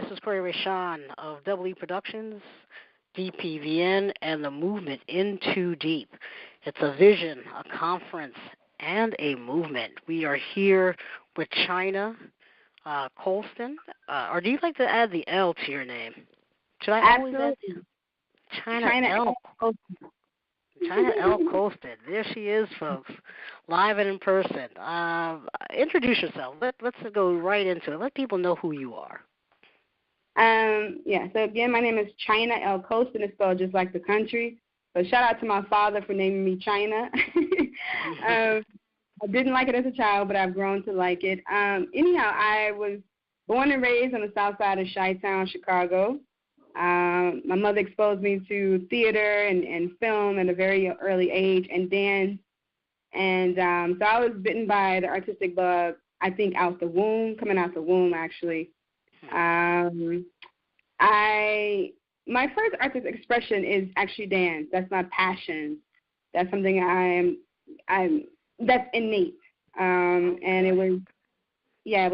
this is Kori Raishon of EE Productions, DPVN, and the movement N2D'EE'P. It's a vision, a conference, and a movement. We are here with China, Colston. Or do you like to add the L to your name? Should I always add China L? China L. Colston. There she is, folks, live and in person. Introduce yourself. Let's go right into it. Let people know who you are. So again, my name is China L. Colston. It's spelled just like the country. So shout out to my father for naming me China. I didn't like it as a child, but I've grown to like it. Anyhow, I was born and raised on the south side of Chi-Town, Chicago. My mother exposed me to theater and film at a very early age and dance. And so I was bitten by the artistic bug, I think, coming out the womb, actually. My first artistic expression is actually dance. That's my passion. That's something that's innate. And it was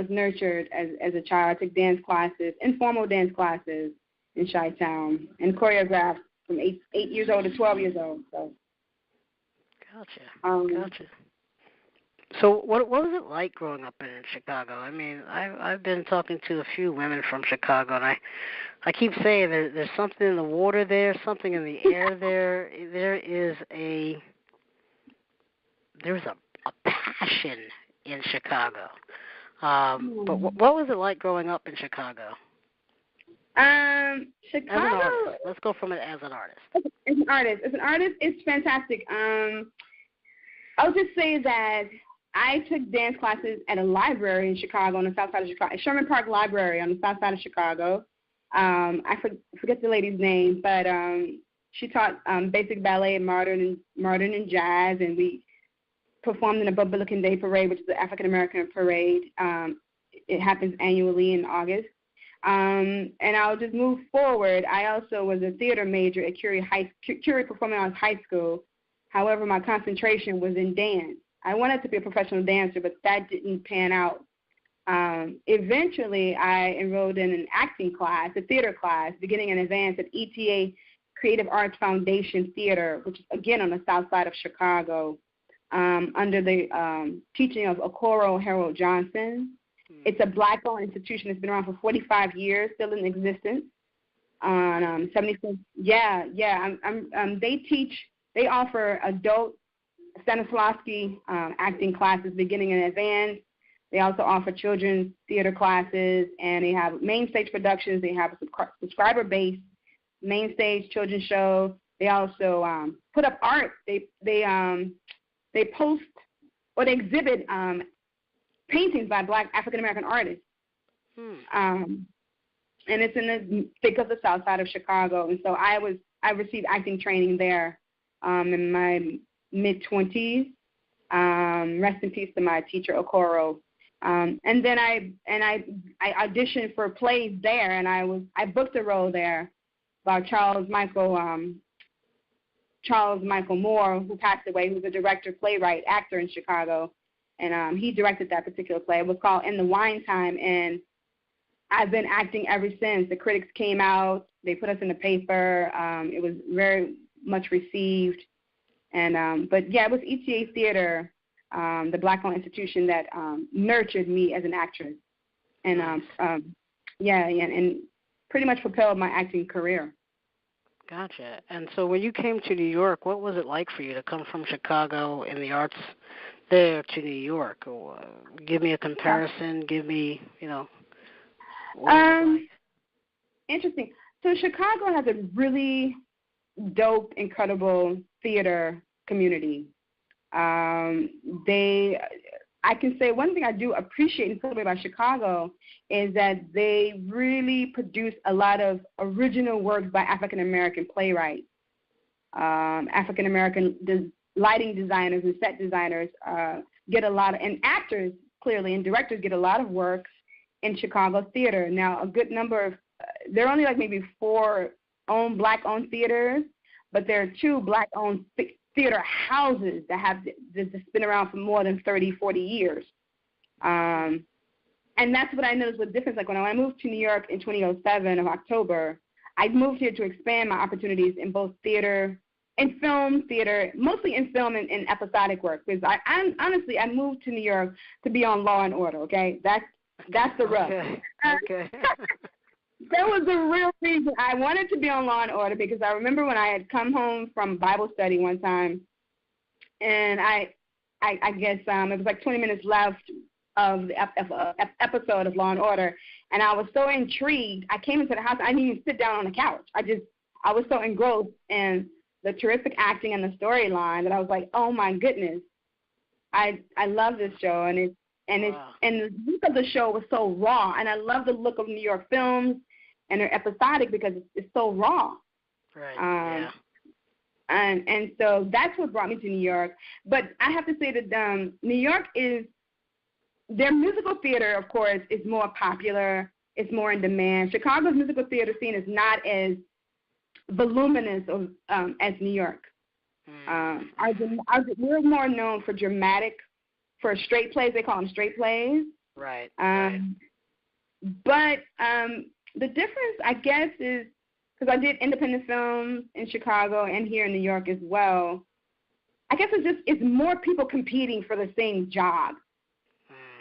nurtured as a child. I took dance classes, informal dance classes in Chi-Town, and choreographed from 8 years old to 12 years old. So. Gotcha. So what was it like growing up in Chicago? I mean, I've been talking to a few women from Chicago, and I keep saying there's something in the water there, something in the air there. There's a passion in Chicago. But what was it like growing up in Chicago? Chicago. As an artist. Let's go from it as an artist. As an artist, it's fantastic. I'll just say that I took dance classes at a library in Chicago on the south side of Chicago, Sherman Park Library on the south side of Chicago. I forget the lady's name, but she taught basic ballet, modern and jazz, and we performed in the Republican Day Parade, which is the African American parade. It happens annually in August. And I'll just move forward. I also was a theater major at Kori Performing Arts High School. However, my concentration was in dance. I wanted to be a professional dancer, but that didn't pan out. Eventually, I enrolled in an acting class, a theater class, beginning in advance at ETA Creative Arts Foundation Theater, which is, again, on the south side of Chicago, under the teaching of Okoro Harold Johnson. It's a Black-owned institution. It's been around for 45 years, still in existence. On 76. They offer adult Stanislavski acting classes beginning in advance. They also offer children's theater classes, and they have main stage productions. They have a subscriber-based main stage children's show. They also put up art. They post or they exhibit paintings by Black African-American artists. And it's in the thick of the south side of Chicago. And so I received acting training there in my mid-20s. Rest in peace to my teacher, Okoro. And then I auditioned for plays there, and I booked a role there by Charles Michael Moore, who passed away, who's a director, playwright, actor in Chicago. And he directed that particular play. It was called In the Wine Time, and I've been acting ever since. The critics came out. They put us in the paper. It was very much received. And but it was ETA Theater, the Black-owned institution that nurtured me as an actress, and and pretty much propelled my acting career. Gotcha. And so when you came to New York, what was it like for you to come from Chicago in the arts there to New York? Give me a comparison. Give me, Interesting. So Chicago has a really dope, incredible theater community. I can say one thing I do appreciate and celebrate about Chicago is that they really produce a lot of original works by African-American playwrights. African-American lighting designers and set designers get a lot of, and actors, clearly, and directors get a lot of works in Chicago theater. Now, a good number of, there are only like maybe 4 Black-owned theaters, but there are 2 Black-owned theater houses that have that's been around for more than 30, 40 years. And that's what I noticed was the difference. Like when I moved to New York in 2007 of October, I moved here to expand my opportunities in both theater and film, theater, mostly in film and episodic work. Because I honestly, I moved to New York to be on Law and Order, okay? That's the rub. Okay. That was the real reason I wanted to be on Law and Order, because I remember when I had come home from Bible study one time, and I guess it was like 20 minutes left of the episode of Law and Order, and I was so intrigued. I came into the house. I didn't even sit down on the couch. I was so engrossed in the terrific acting and the storyline that I was like, oh my goodness, I love this show, and the look of the show was so raw, and I love the look of New York films, and they're episodic because it's so raw. Right. And so that's what brought me to New York. But I have to say that New York their musical theater, of course, is more popular. It's more in demand. Chicago's musical theater scene is not as voluminous as New York. We're more known for for straight plays. They call them straight plays. Right. But the difference, I guess, is because I did independent films in Chicago and here in New York as well. I guess it's more people competing for the same job.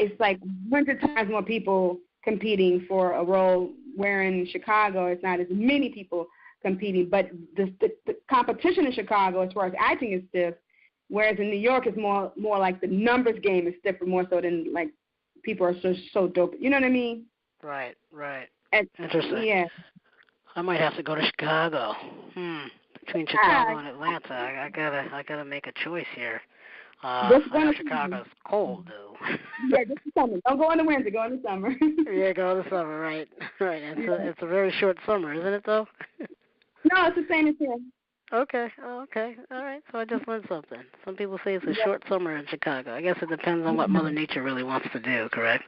It's like 100 times more people competing for a role, where in Chicago it's not as many people competing. But the competition in Chicago as far as acting is stiff, whereas in New York it's more like the numbers game is stiffer more so than like people are so dope. You know what I mean? Right. And, interesting. Yeah. I might have to go to Chicago. Between Chicago and Atlanta, I gotta make a choice here. I know Chicago's cold, though. Yeah, this is summer. Don't go in the winter. Go in the summer. Yeah, go in the summer, right. It's a very short summer, isn't it, though? No, it's the same as here. Okay. All right. So I just learned something. Some people say it's a short summer in Chicago. I guess it depends on what Mother Nature really wants to do, correct?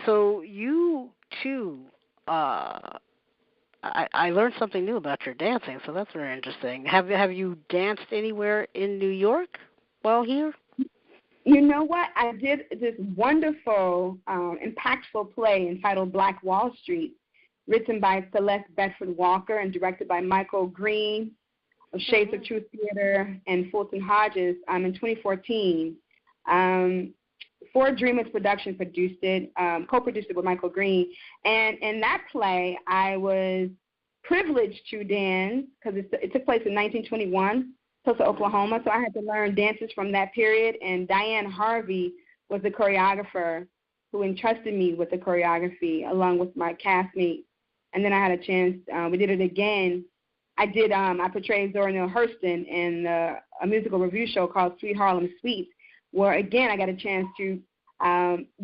So you, too, I learned something new about your dancing, so that's very interesting. Have you danced anywhere in New York while here? You know what? I did this wonderful, impactful play entitled Black Wall Street, written by Celeste Bedford Walker and directed by Michael Green of Shades of Truth Theater and Fulton Hodges in 2014. Four Dreamers Productions produced it, co-produced it with Michael Green. And in that play, I was privileged to dance because it took place in 1921, Tulsa, Oklahoma. So I had to learn dances from that period. And Diane Harvey was the choreographer who entrusted me with the choreography along with my castmate. And then I had a chance. We did it again. I portrayed Zora Neale Hurston in a musical review show called Sweet Harlem Suite, where, again, I got a chance to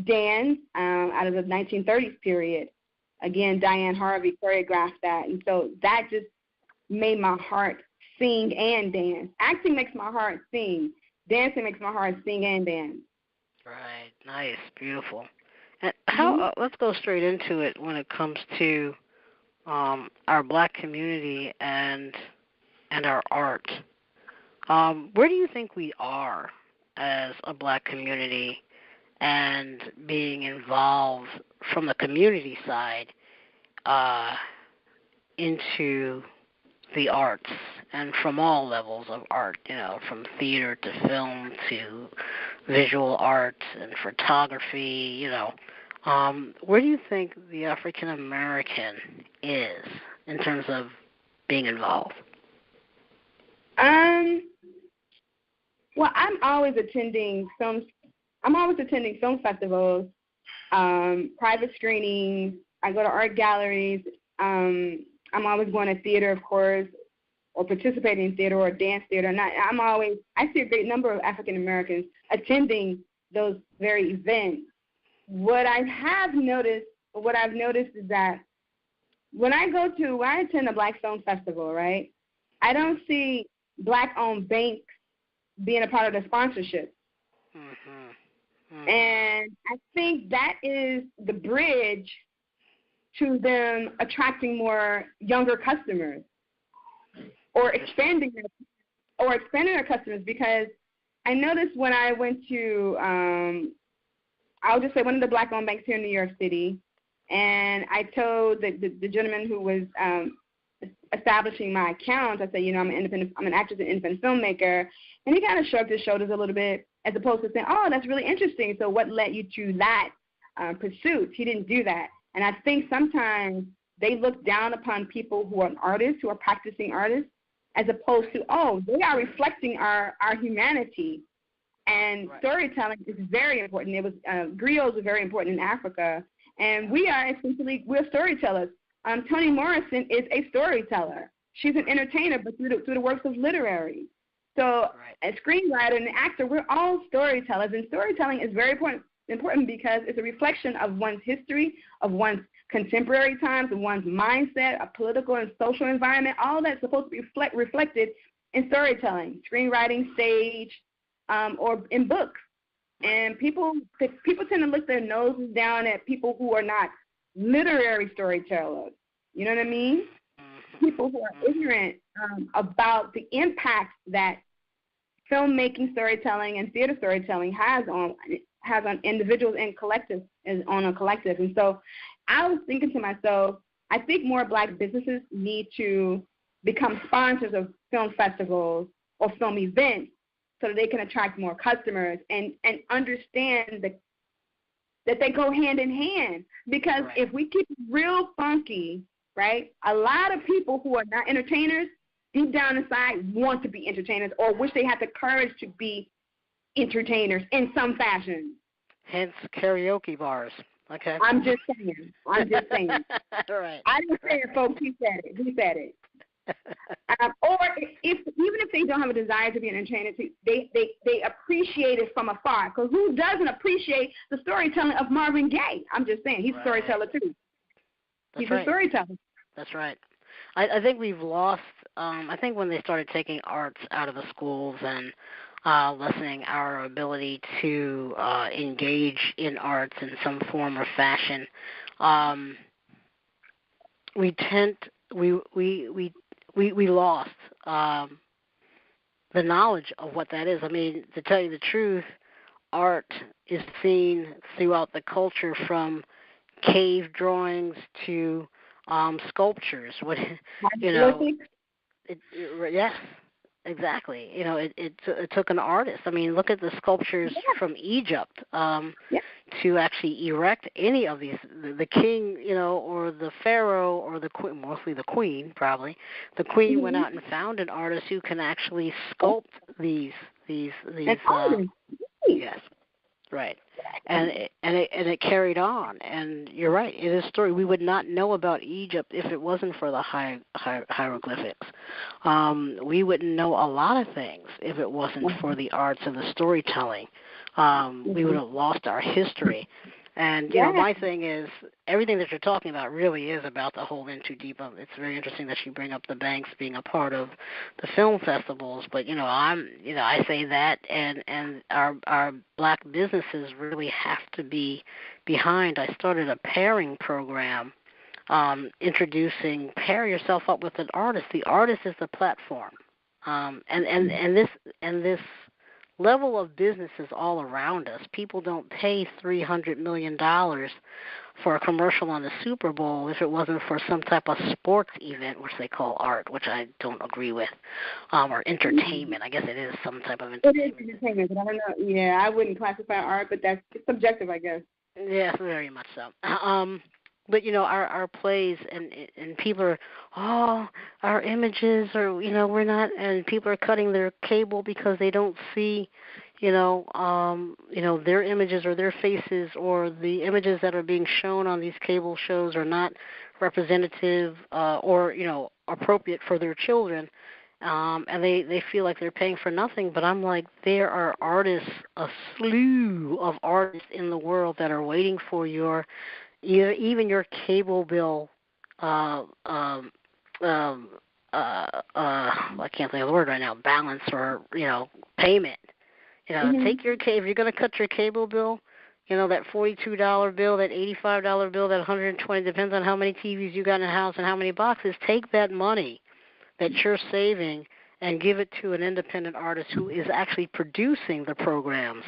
dance out of the 1930s period. Again, Diane Harvey choreographed that. And so that just made my heart sing and dance. Acting makes my heart sing. Dancing makes my heart sing and dance. Right. Nice. Beautiful. And how? Let's go straight into it when it comes to our Black community and our art. Where do you think we are as a Black community and being involved from the community side into the arts and from all levels of art, from theater to film to visual art and photography, where do you think the African American is in terms of being involved? Well, I'm always attending film festivals, private screenings. I go to art galleries. I'm always going to theater, of course, or participating in theater or dance theater. And I see a great number of African Americans attending those very events. What I've noticed is that when I attend a Black Film Festival, right, I don't see Black-owned banks being a part of the sponsorship. And I think that is the bridge to them attracting more younger customers or expanding their customers, because I noticed when I went to I'll just say one of the black-owned banks here in New York City, and I told the gentleman who was establishing my account, I said, I'm an actress and independent filmmaker, and he kind of shrugged his shoulders a little bit, as opposed to saying, oh, that's really interesting, so what led you to that pursuit? He didn't do that. And I think sometimes they look down upon people who are artists, who are practicing artists, as opposed to, oh, they are reflecting our humanity. And right. Storytelling is very important. It was griots are very important in Africa, and we're storytellers. Toni Morrison is a storyteller. She's an entertainer, but through the works of literary. So right. a screenwriter and an actor, we're all storytellers, and storytelling is very important because it's a reflection of one's history, of one's contemporary times, of one's mindset, a political and social environment. All that's supposed to be reflected in storytelling, screenwriting, stage, or in books. And people tend to look their noses down at people who are not literary storytellers. You know what I mean? People who are ignorant about the impact that filmmaking, storytelling, and theater storytelling has on individuals and collectives, on a collective. And so I was thinking to myself, I think more black businesses need to become sponsors of film festivals or film events so that they can attract more customers and understand that they go hand in hand. Because right. if we keep it real funky, right, a lot of people who are not entertainers deep down inside want to be entertainers or wish they had the courage to be entertainers in some fashion. Hence karaoke bars. Okay. I'm just saying. Right. I didn't say it, folks. He said it. Or even if they don't have a desire to be an entertainer, they appreciate it from afar. Because who doesn't appreciate the storytelling of Marvin Gaye? I'm just saying. He's a storyteller, too. He's a storyteller. That's right. I think we've lost, I think when they started taking arts out of the schools and lessening our ability to engage in arts in some form or fashion, we lost the knowledge of what that is. I mean, to tell you the truth, art is seen throughout the culture from cave drawings to sculptures. Yes, exactly. It took an artist. I mean, look at the sculptures from Egypt to actually erect any of these. The king, or the pharaoh, or the queen, mostly the queen, probably. The queen went out and found an artist who can actually sculpt these. Yes. Right, and it carried on, and you're right. It is a story. We would not know about Egypt if it wasn't for the hieroglyphics. We wouldn't know a lot of things if it wasn't for the arts and the storytelling. We would have lost our history. And, my thing is, everything that you're talking about really is about the whole N2D'EE'P. It's very interesting that you bring up the banks being a part of the film festivals. But, I say that, and our black businesses really have to be behind. I started a pairing program introducing pair yourself up with an artist. The artist is the platform. And this level of business is all around us. People don't pay $300 million for a commercial on the Super Bowl if it wasn't for some type of sports event, which they call art, which I don't agree with, or entertainment. I guess it is some type of entertainment. It is entertainment, but I don't know. Yeah, I wouldn't classify art, but that's subjective, I guess. Yes, very much so. But our plays and people are, our images are, we're not, and people are cutting their cable because they don't see, their images or their faces, or the images that are being shown on these cable shows are not representative or appropriate for their children. And they feel like they're paying for nothing. But I'm like, there are artists, a slew of artists in the world that are waiting for even your cable bill, I can't think of the word right now, balance or, payment. Take your if you're going to cut your cable bill, that $42 bill, that $85 bill, that $120, depends on how many TVs you got in the house and how many boxes. Take that money that you're saving and give it to an independent artist who is actually producing the programs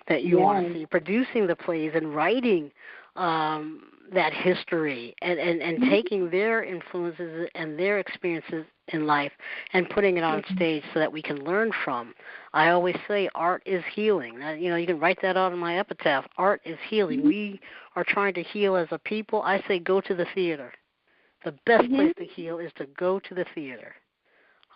that you want to see, producing the plays and writing that history and taking their influences and their experiences in life and putting it on stage so that we can learn from. I always say art is healing. You can write that out in my epitaph. Art is healing. We are trying to heal as a people. I say go to the theater. The best place to heal is to go to the theater.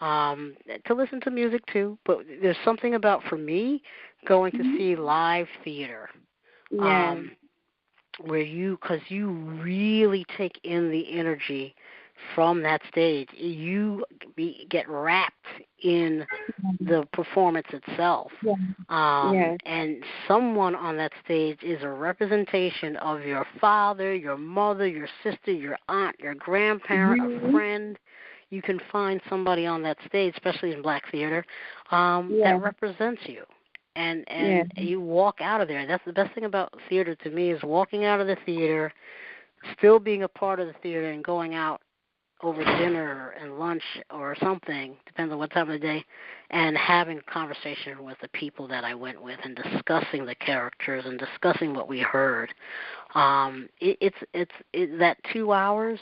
To listen to music too, but there's something about, for me, going to see live theater. Because you really take in the energy from that stage. You get wrapped in the performance itself. And someone on that stage is a representation of your father, your mother, your sister, your aunt, your grandparent, a friend. You can find somebody on that stage, especially in black theater, that represents you. And you walk out of there. That's the best thing about theater to me, is walking out of the theater, still being a part of the theater, and going out over dinner and lunch or something, depends on what time of the day, and having a conversation with the people that I went with and discussing the characters and discussing what we heard. That 2 hours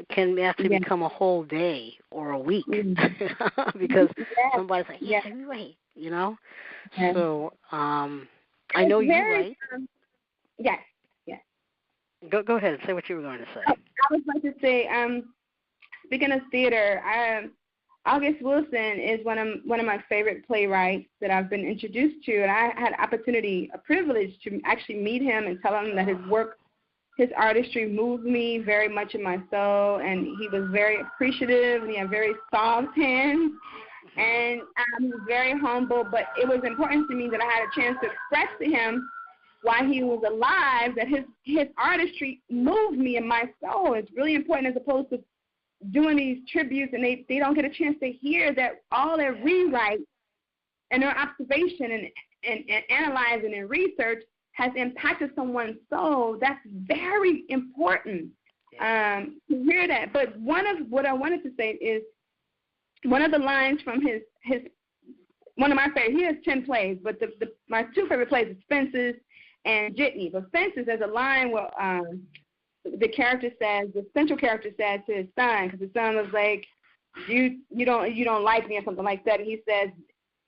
can actually become a whole day or a week because somebody's like, wait, So I know you write. Yes. Go ahead and say what you were going to say. I was about to say, speaking of theater, August Wilson is one of my favorite playwrights that I've been introduced to, and I had a privilege to actually meet him and tell him that his work, his artistry moved me very much in my soul, and he was very appreciative, and he had very soft hands, and he was very humble, but it was important to me that I had a chance to express to him while he was alive that his artistry moved me in my soul. It's really important, as opposed to doing these tributes and they don't get a chance to hear that all their rewrites and their observation and analyzing and research has impacted someone's soul. That's very important to hear that. But one of what I wanted to say is one of the lines from his one of my favorite. He has 10 plays, but my two favorite plays are Fences and Jitney. But Fences, there's a line where the central character says to his son, because his son was like, you don't like me or something like that. And he says,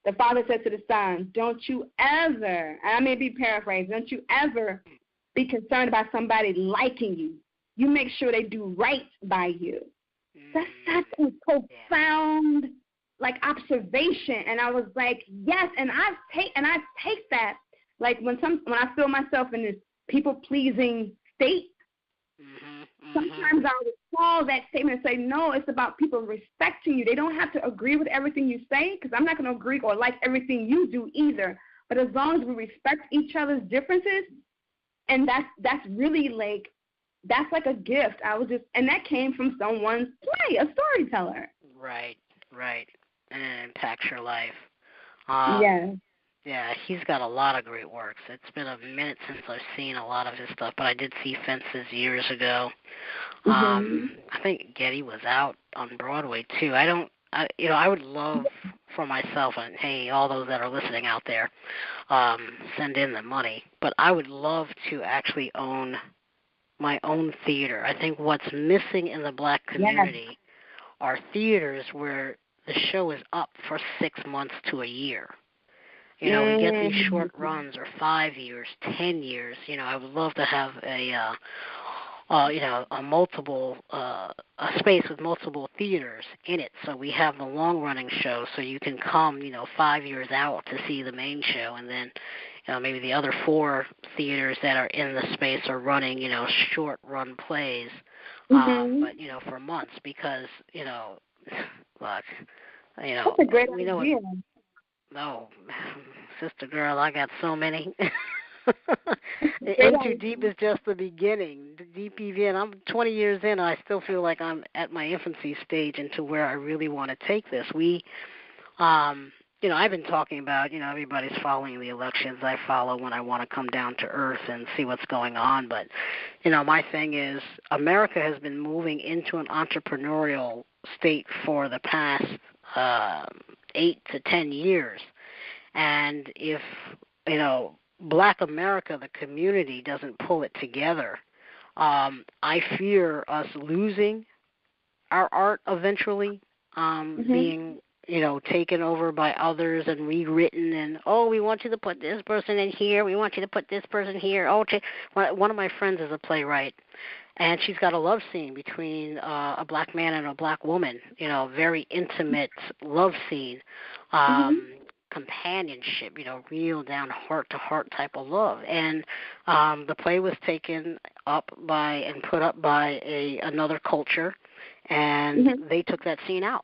the father said to the son, don't you ever, and I may be paraphrasing, don't you ever be concerned about somebody liking you. You make sure they do right by you. That's such a profound observation. And I was like, yes, and I take that, like when I feel myself in this people pleasing state, sometimes I would call that statement and say, no, it's about people respecting you. They don't have to agree with everything you say, because I'm not going to agree or like everything you do either. But as long as we respect each other's differences, and that's really that's like a gift. And that came from someone's play, a storyteller. Right. And it impacts your life. Yeah, he's got a lot of great works. It's been a minute since I've seen a lot of his stuff, but I did see Fences years ago. I think Getty was out on Broadway too. I would love for myself, and hey, all those that are listening out there, send in the money. But I would love to actually own my own theater. I think what's missing in the black community are theaters where the show is up for 6 months to a year. We get these short runs, or 5 years, 10 years. I would love to have a space with multiple theaters in it, so we have the long-running show, so you can come, 5 years out to see the main show, and then, maybe the other 4 theaters that are in the space are running, short-run plays, but, for months, because, look, that's a great idea. No, sister girl, I got so many. N2D'EE'P is just the beginning. DPVN, I'm 20 years in, and I still feel like I'm at my infancy stage into where I really want to take this. I've been talking about, everybody's following the elections. I follow when I want to come down to earth and see what's going on. But, my thing is America has been moving into an entrepreneurial state for the past 8 to 10 years. And if, Black America, the community, doesn't pull it together, I fear us losing our art eventually, being, taken over by others and rewritten. And, we want you to put this person in here. We want you to put this person here. One of my friends is a playwright, and she's got a love scene between a black man and a black woman, very intimate love scene. Companionship, real down heart-to-heart type of love. And the play was taken up by and put up by another culture, and they took that scene out.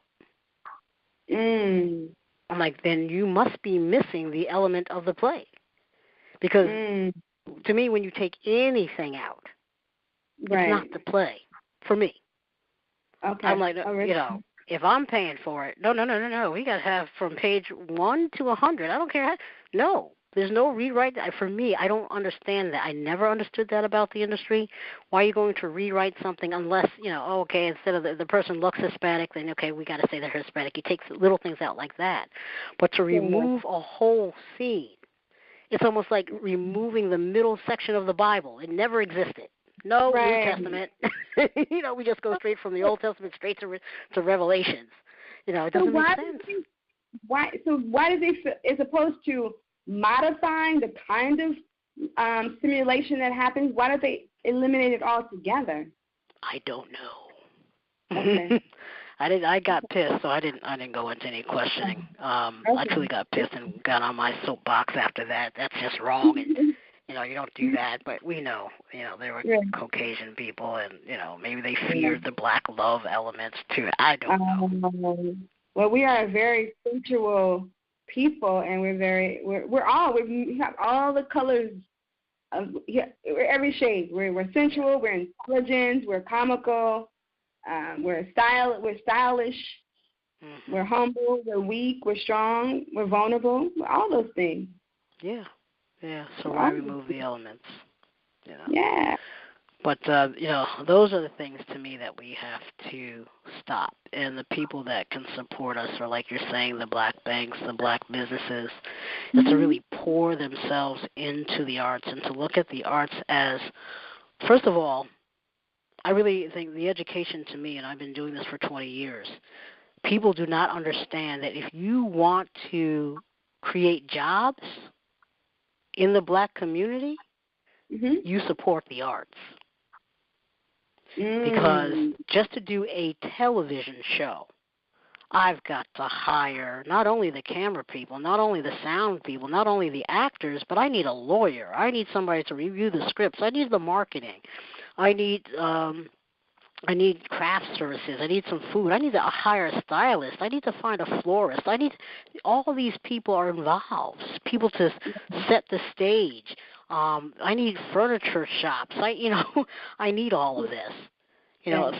I'm like, then you must be missing the element of the play. Because to me, when you take anything out, it's not the play for me. Okay. I'm like, if I'm paying for it, no. We got to have from page 1 to 100. I don't care. No, there's no rewrite. For me, I don't understand that. I never understood that about the industry. Why are you going to rewrite something unless, instead of the person looks Hispanic, then, we got to say they're Hispanic. You take little things out like that. But to remove a whole scene, it's almost like removing the middle section of the Bible. It never existed. No New Testament. We just go straight from the Old Testament straight to Revelations. It doesn't make sense. Why do they feel, as opposed to modifying the kind of simulation that happens, why don't they eliminate it altogether? I don't know. Okay. I got pissed, so I didn't go into any questioning. I truly got pissed and got on my soapbox after that. That's just wrong, and you don't do that. But we know, they were Caucasian people, and maybe they feared the black love elements too. I don't know. Well, we are a very sensual people, and we have all the colors of every shade. We're sensual, we're intelligent, we're comical. We're stylish, we're humble, we're weak, we're strong, we're vulnerable, all those things. Yeah. So why remove the elements? Yeah. But those are the things to me that we have to stop. And the people that can support us are, like you're saying, the black banks, the black businesses, is to really pour themselves into the arts and to look at the arts as, first of all, I really think the education to me, and I've been doing this for 20 years, people do not understand that if you want to create jobs in the black community, you support the arts. Because just to do a television show, I've got to hire not only the camera people, not only the sound people, not only the actors, but I need a lawyer. I need somebody to review the scripts. I need the marketing. I need craft services. I need some food. I need to hire a stylist. I need to find a florist. All these people are involved. People to set the stage. I need furniture shops. I need all of this.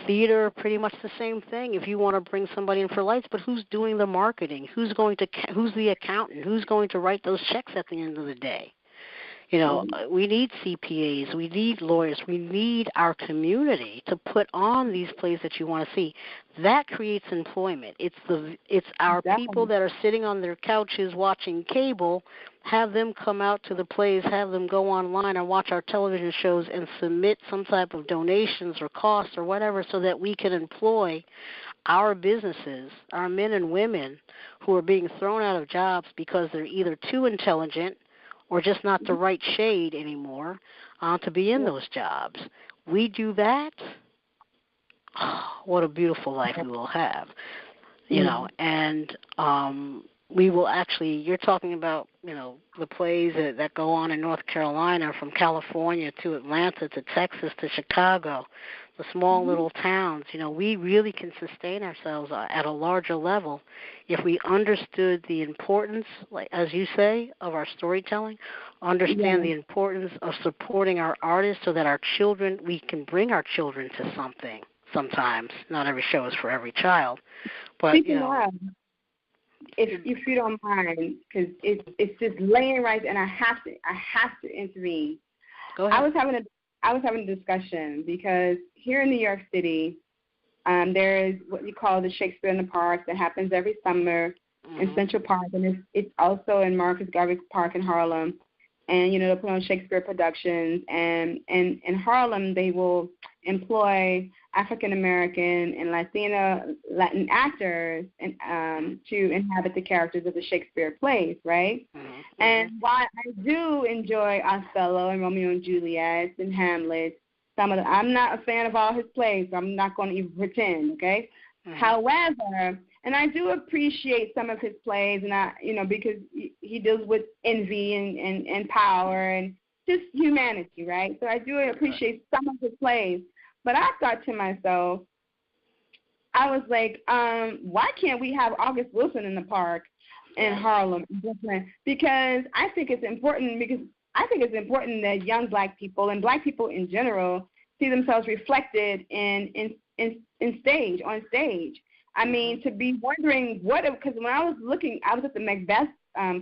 Theater, pretty much the same thing. If you want to bring somebody in for lights, but who's doing the marketing? Who's the accountant? Who's going to write those checks at the end of the day? We need CPAs, we need lawyers, we need our community to put on these plays that you want to see. That creates employment. It's our people that are sitting on their couches watching cable, have them come out to the plays, have them go online and watch our television shows and submit some type of donations or costs or whatever so that we can employ our businesses, our men and women who are being thrown out of jobs because they're either too intelligent or just not the right shade anymore to be in those jobs. We do that, what a beautiful life we will have, and we will actually, you're talking about, the plays that go on in North Carolina, from California to Atlanta to Texas to Chicago, the small little towns. We really can sustain ourselves at a larger level if we understood the importance, like as you say, of our storytelling, understand the importance of supporting our artists so that our children, we can bring our children to something sometimes. Not every show is for every child, but, if you don't mind, because it's just laying right there, and I have to intervene. Go ahead. I was having a discussion because here in New York City, there is what you call the Shakespeare in the Park that happens every summer. in Central Park, and it's also in Marcus Garvey Park in Harlem. And, you know, they'll put on Shakespeare productions. And in Harlem, they will employ African-American and Latin actors to inhabit the characters of the Shakespeare plays, right? Mm-hmm. And while I do enjoy Othello and Romeo and Juliet and Hamlet, I'm not a fan of all his plays, so I'm not going to even pretend, okay? Mm-hmm. However, and I do appreciate some of his plays, and because he deals with envy and power and just humanity, right? So I do appreciate some of his plays. But I thought to myself, I was like, why can't we have August Wilson in the park in Harlem, Brooklyn? Because I think it's important. That young Black people and Black people in general see themselves reflected on stage. I mean, to be wondering because when I was at the Macbeth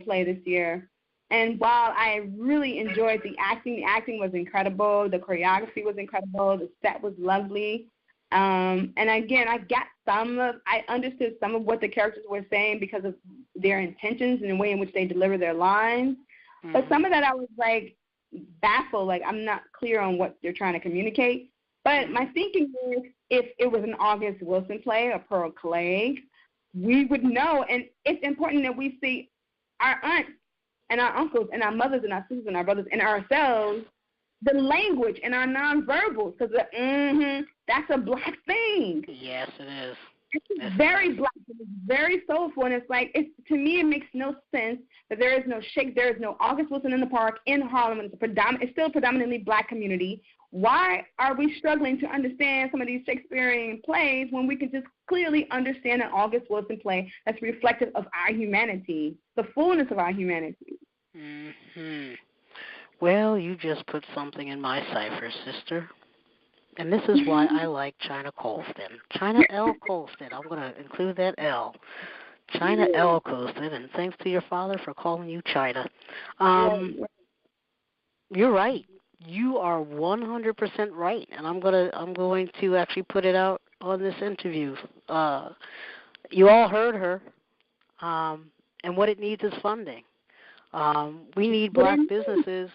play this year, and while I really enjoyed the acting was incredible, the choreography was incredible, the set was lovely, and again, I understood some of what the characters were saying because of their intentions and the way in which they deliver their lines, but some of that I was like baffled, like I'm not clear on what they're trying to communicate. But my thinking is, if it was an August Wilson play or Pearl Clegg, we would know. And it's important that we see our aunts and our uncles and our mothers and our sisters and our brothers and ourselves, the language and our nonverbals, because that's a Black thing. Yes, it is. It's very Black. It's very soulful, and it's like to me, it makes no sense that there is no August Wilson in the park in Harlem. It's still a predominantly Black community. Why are we struggling to understand some of these Shakespearean plays when we can just clearly understand an August Wilson play that's reflective of our humanity, the fullness of our humanity? Mm-hmm. Well, you just put something in my cipher, sister. And this is why I like China Colston. China L. Colston. I'm going to include that L. China L. Colston, and thanks to your father for calling you China. You're right. You are 100% right, and I'm going to actually put it out on this interview. You all heard her, and what it needs is funding. We need Black businesses.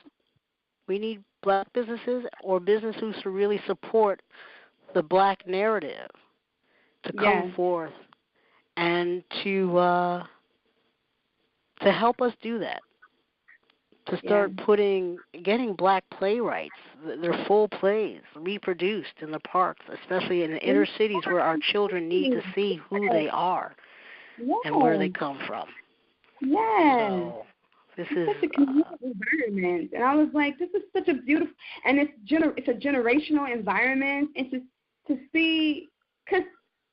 We need Black businesses or businesses to really support the Black narrative to come forth and to help us do that. To start getting Black playwrights, their full plays reproduced in the parks, especially in the inner cities where our children need to see who they are and where they come from. Yes. So this is such a community environment, and I was like, this is such a beautiful, and it's a generational environment, and to see, because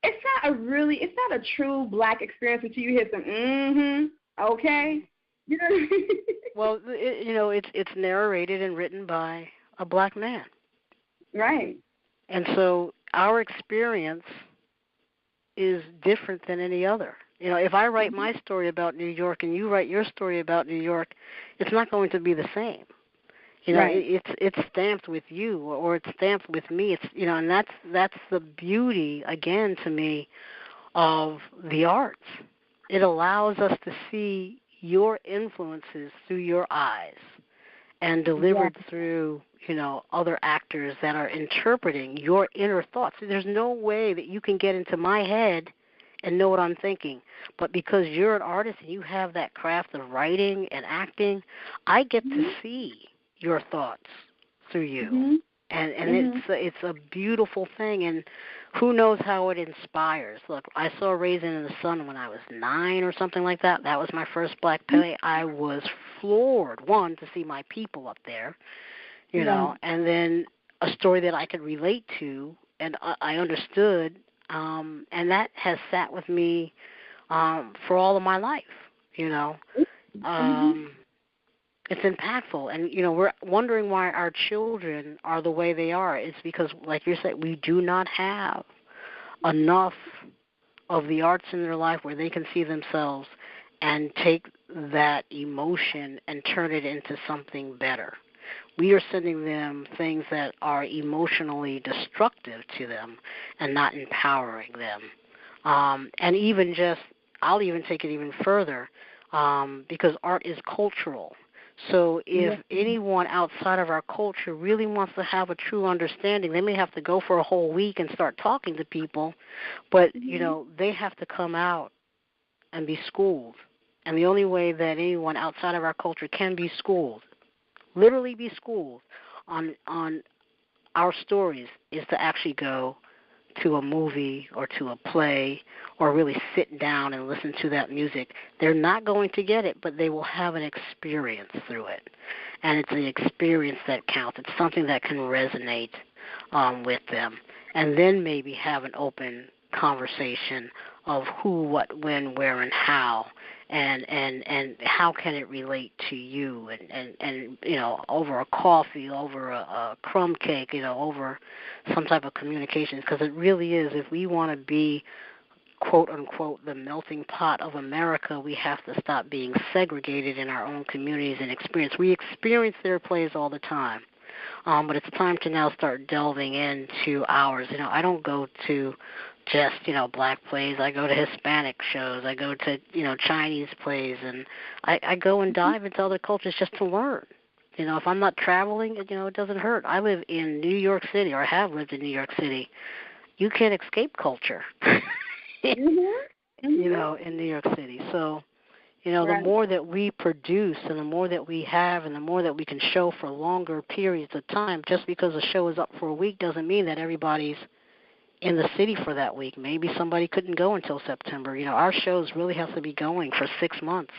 it's not a true Black experience until you hear some okay. You know what I mean? Well, it's narrated and written by a Black man. Right. And so our experience is different than any other. If I write my story about New York and you write your story about New York, it's not going to be the same. It's stamped with you or it's stamped with me. It's and that's the beauty again to me of the arts. It allows us to see your influences through your eyes and delivered through, other actors that are interpreting your inner thoughts. There's no way that you can get into my head and know what I'm thinking. But because you're an artist and you have that craft of writing and acting, I get to see your thoughts through you. And it's a beautiful thing, and who knows how it inspires. Look, I saw Raisin in the Sun when I was 9 or something like that. That was my first Black play. I was floored, one, to see my people up there, and then a story that I could relate to and I understood, and that has sat with me for all of my life, It's impactful, and, we're wondering why our children are the way they are. It's because, like you said, we do not have enough of the arts in their life where they can see themselves and take that emotion and turn it into something better. We are sending them things that are emotionally destructive to them and not empowering them. And even just I'll even take it even further, because art is cultural. So if anyone outside of our culture really wants to have a true understanding, they may have to go for a whole week and start talking to people, but, they have to come out and be schooled. And the only way that anyone outside of our culture can be schooled, literally be schooled on our stories, is to actually go to a movie or to a play or really sit down and listen to that music. They're not going to get it, but they will have an experience through it. And it's the experience that counts. It's something that can resonate with them. And then maybe have an open conversation of who, what, when, where, and how. And how can it relate to you, and over a coffee, over a crumb cake, over some type of communications, because it really is, if we want to be, quote unquote, the melting pot of America, we have to stop being segregated in our own communities and experience. We experience their plays all the time, but it's time to now start delving into ours. I don't go to just, black plays. I go to Hispanic shows. I go to, Chinese plays, and I go and dive into other cultures just to learn. If I'm not traveling, it doesn't hurt. I live in New York City, or I have lived in New York City. You can't escape culture, in New York City. So, the more that we produce and the more that we have and the more that we can show for longer periods of time, just because a show is up for a week doesn't mean that everybody's in the city for that week. Maybe somebody couldn't go until September. Our shows really have to be going for 6 months,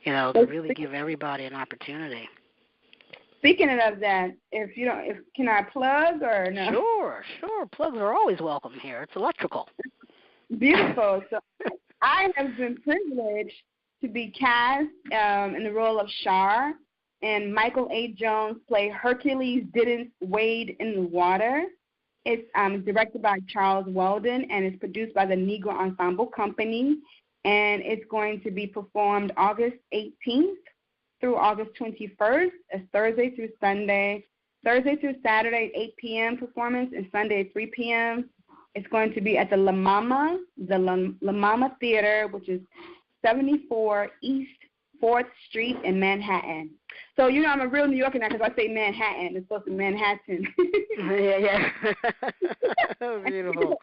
to really give everybody an opportunity. Speaking of that, can I plug or no? Sure. Plugs are always welcome here. It's electrical. Beautiful. So I have been privileged to be cast in the role of Shar, and Michael A. Jones play Hercules didn't wade in the water. It's directed by Charles Weldon, and it's produced by the Negro Ensemble Company, and it's going to be performed August 18th through August 21st. It's Thursday through Sunday. Thursday through Saturday, 8 p.m. performance, and Sunday, 3 p.m. It's going to be at the La Mama Theater, which is 74 East 4th Street in Manhattan. So, I'm a real New Yorker now because I say Manhattan. It's supposed to be Manhattan. Yeah. Beautiful.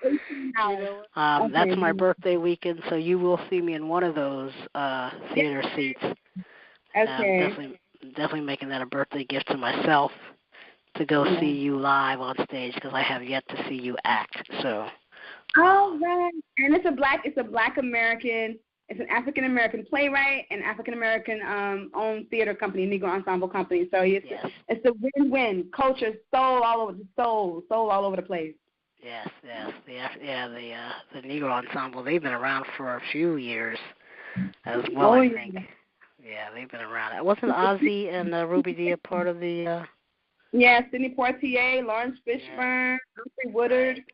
That's my birthday weekend, so you will see me in one of those theater seats. Okay. Definitely making that a birthday gift to myself to go see you live on stage, because I have yet to see you act. So. All right. And it's a black American. It's an African American playwright and African American owned theater company, Negro Ensemble Company. So it's a win-win. Culture, soul all over the place. Yes. The Negro Ensemble, they've been around for a few years as well, I think. Yeah, they've been around. Wasn't Ozzy and Ruby Dee a part of the? Yeah, Sidney Poitier, Lawrence Fishburne, Humphrey Woodard.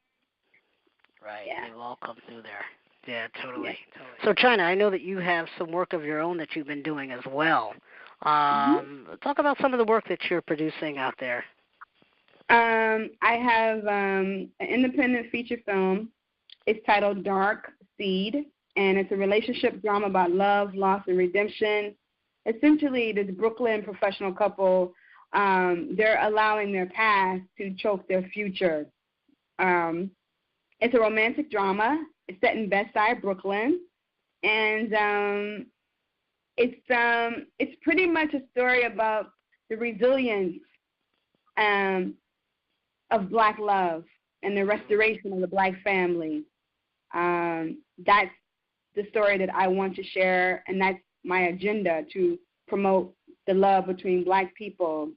Right. Yeah. They've all come through there. Yeah, totally. So, China, I know that you have some work of your own that you've been doing as well. Talk about some of the work that you're producing out there. I have an independent feature film. It's titled Dark Seed, and it's a relationship drama about love, loss, and redemption. Essentially, this Brooklyn professional couple, they're allowing their past to choke their future. It's a romantic drama. It's set in Bed-Stuy, Brooklyn, and it's pretty much a story about the resilience of Black love and the restoration of the Black family. That's the story that I want to share, and that's my agenda, to promote the love between Black people.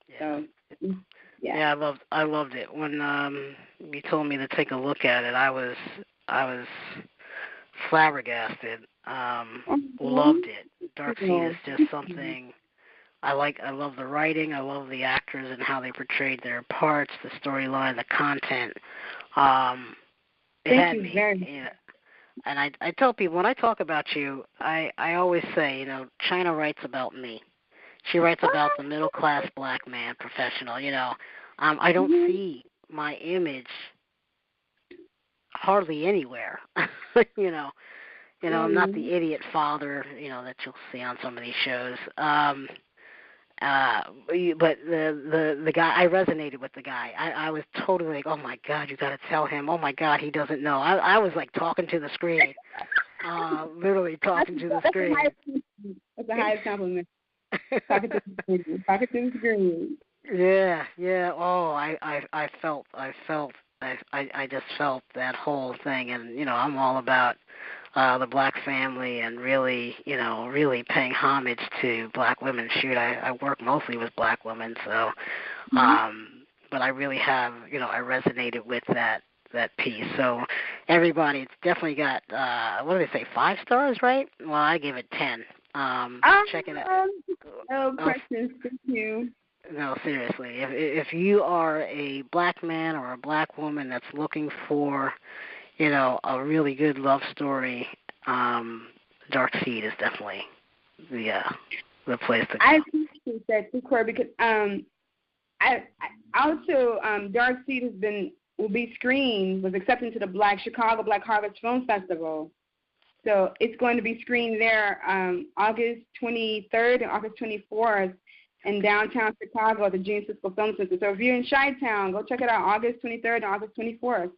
Yeah. So, yeah, I loved it when you told me to take a look at it. I was flabbergasted. Loved it. Dark Seed is just something I like. I love the writing. I love the actors and how they portrayed their parts, the storyline, the content. Thank you very much. And I tell people, when I talk about you, I always say, China writes about me. She writes about the middle-class Black man, professional. I don't see my image hardly anywhere. I'm not the idiot father, that you'll see on some of these shows. But the guy, I resonated with the guy. I was totally like, oh my God, you got to tell him. Oh my God, he doesn't know. I was like talking to the screen, literally talking to the screen. That's the highest compliment. Talking to the screen. Yeah. Oh, I just felt that whole thing, and I'm all about the black family and really paying homage to black women. Shoot, I work mostly with black women, so but I really have I resonated with that piece. So everybody, it's definitely got what do they say, 5 stars, right? Well, I gave it 10. Check it out. No questions. Thank you. No, seriously. If you are a black man or a black woman that's looking for, a really good love story, Dark Seed is definitely the place to go. I appreciate that too, Kori, because I also Dark Seed was accepted to the Chicago Black Harvest Film Festival. So it's going to be screened there August 23rd and August 24th in downtown Chicago at the Gene Siskel Film Center. So if you're in Chi-Town, go check it out August 23rd and August 24th.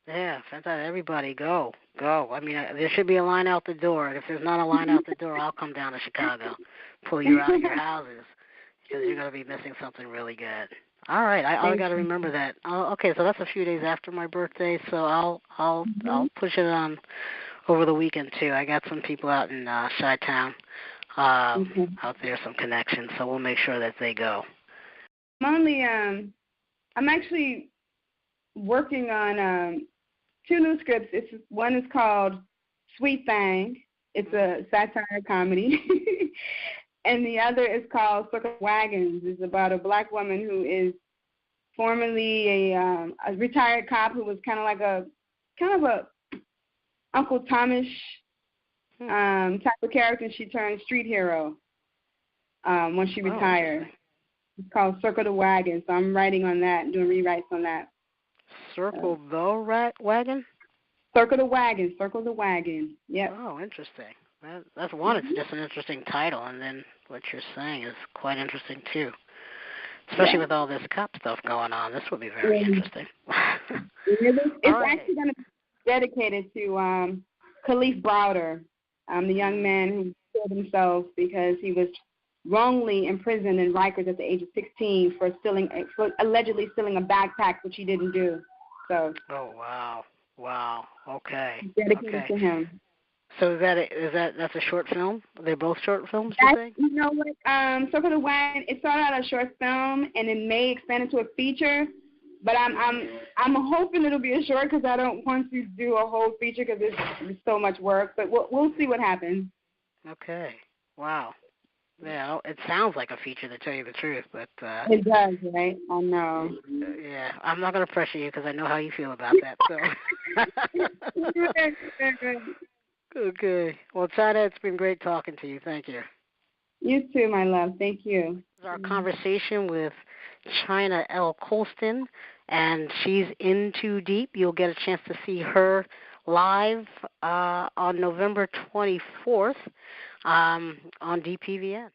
Yeah, fantastic. Everybody go. I mean, there should be a line out the door. If there's not a line out the door, I'll come down to Chicago, pull you out of your houses, because you're going to be missing something really good. All right, I got to remember that. Okay, so that's a few days after my birthday, so I'll push it on over the weekend too. I got some people out in Chi-Town, out there, some connections, so we'll make sure that they go. I'm actually working on 2 new scripts. One is called Sweet Thang. It's a satire comedy. And the other is called Circle of Wagons. It's about a black woman who is formerly a retired cop who was kind of a Uncle Thomas type of character, and she turned street hero when she retired. It's called Circle the Wagon, so I'm writing on that, doing rewrites on that. Circle the Wagon? Circle the Wagon, yep. Oh, interesting. That's one, it's just an interesting title, and then what you're saying is quite interesting, too. Especially with all this cop stuff going on. This will be very interesting. It's actually going to be dedicated to Khalif Browder, the young man who killed himself because he was wrongly imprisoned in Rikers at the age of 16 for allegedly stealing a backpack, which he didn't do. So. Oh wow. Okay. Dedicated to him. So that's a short film? Are they both short films? You know what? Circle the Wagon. It started out a short film, and it may expand into a feature. But I'm hoping it'll be a short because I don't want to do a whole feature because it's so much work. But we'll see what happens. Okay. Wow. Yeah, it sounds like a feature, to tell you the truth, but it does, right? I know. Yeah, I'm not going to pressure you because I know how you feel about that. So. Okay. Well, China, it's been great talking to you. Thank you. You too, my love. Thank you. This is our conversation with China L. Colston, and she's N2D'EE'P. You'll get a chance to see her live on November 24th on DPVN.